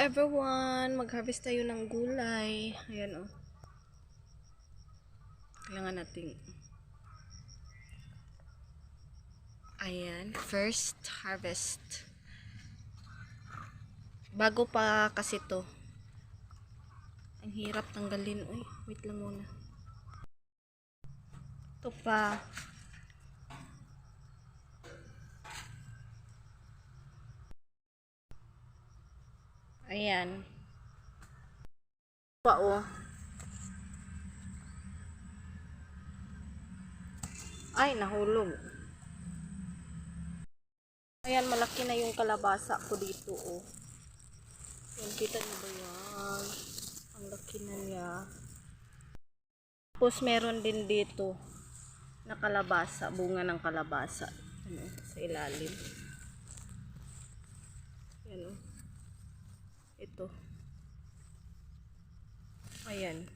everyone! Mag-harvest tayo ng gulay. Ayan o. Kailangan natin. Ayan. First harvest. Bago pa kasi to. Ang hirap tanggalin. Uy, wait lang muna. Ito pa. Ayan. Pa o. Ay, nahulog. Ayan, malaki na yung kalabasa ko dito o. Yan, kita niyo ba yan? Ang laki na niya. Tapos meron din dito na kalabasa, bunga ng kalabasa. Ano, sa ilalim. Yan o. Ito. Ayan.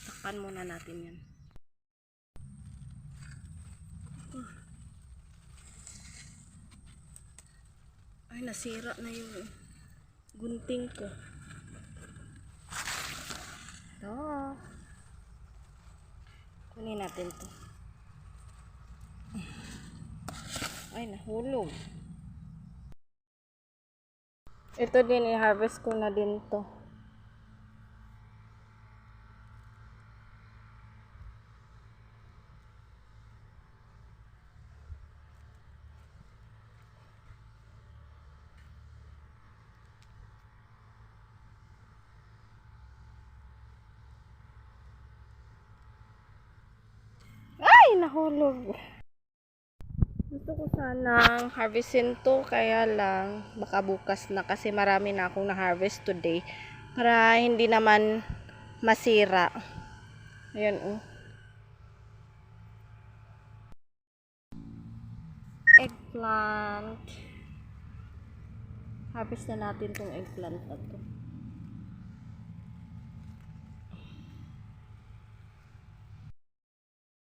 Takpan muna natin yan. Ay, nasira na yung gunting ko. Ito. Kunin natin to. Ay, nahulog. Ito din, i-harvest ko na din to. Ay, nahulog. Gusto ko sanang harvestin to, kaya lang baka bukas na kasi marami na akong na-harvest today para hindi naman masira. Ayan oh. Eggplant. Harvest na natin tong eggplant na to.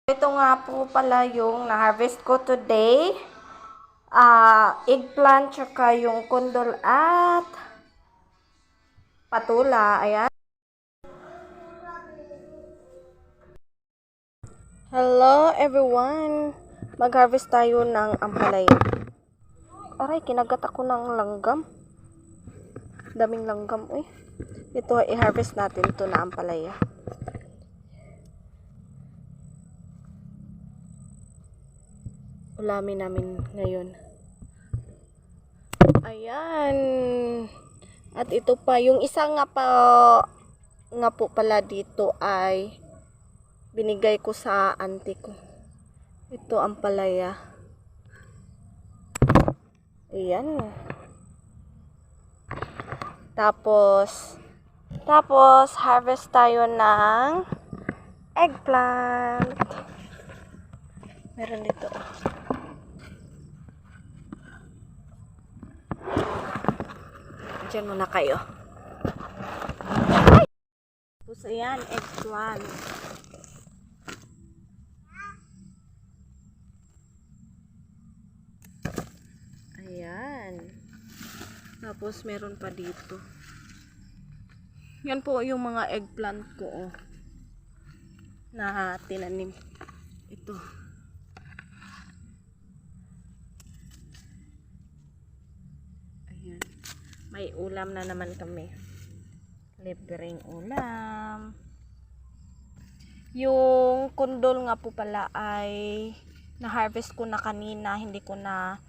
Ito nga po pala yung na-harvest ko today. Eggplant, tsaka yung kundol at patula. Ayan. Hello everyone! Mag-harvest tayo ng ampalaya. Aray, kinagat ako ng langgam. Daming langgam. Uy. Ito, i-harvest natin to na ampalaya. Ulamin namin ngayon. Ayan. At ito pa, yung isa nga po pala dito ay binigay ko sa auntie ko. Ito ang palaya. Ayan. Tapos harvest tayo ng eggplant. Meron dito. Diyan muna kayo. Tapos ayan, eggplant. Ayan. Tapos meron pa dito. Yan po yung mga eggplant ko oh, na tinanim. Ito. Ayan. May ulam na naman kami. Libreng ulam. Yung kundol nga po pala ay na-harvest ko na kanina. Hindi ko na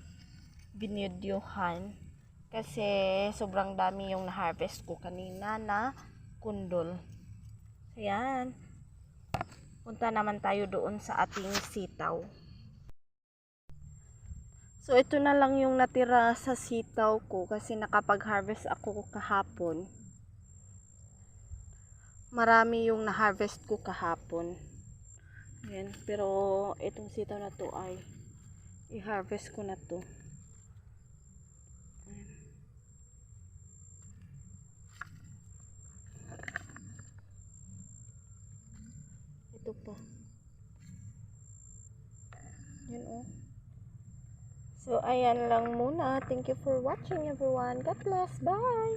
binidyohan. Kasi sobrang dami yung na-harvest ko kanina na kundol. Ayan. Punta naman tayo doon sa ating sitaw. So, ito na lang yung natira sa sitaw ko kasi nakapag-harvest ako kahapon. Marami yung na-harvest ko kahapon. Ayan. Pero, itong sitaw na to ay i-harvest ko na to. Ayan. Ito pa. Yan oh. So, ayan lang muna. Thank you for watching everyone. God bless. Bye!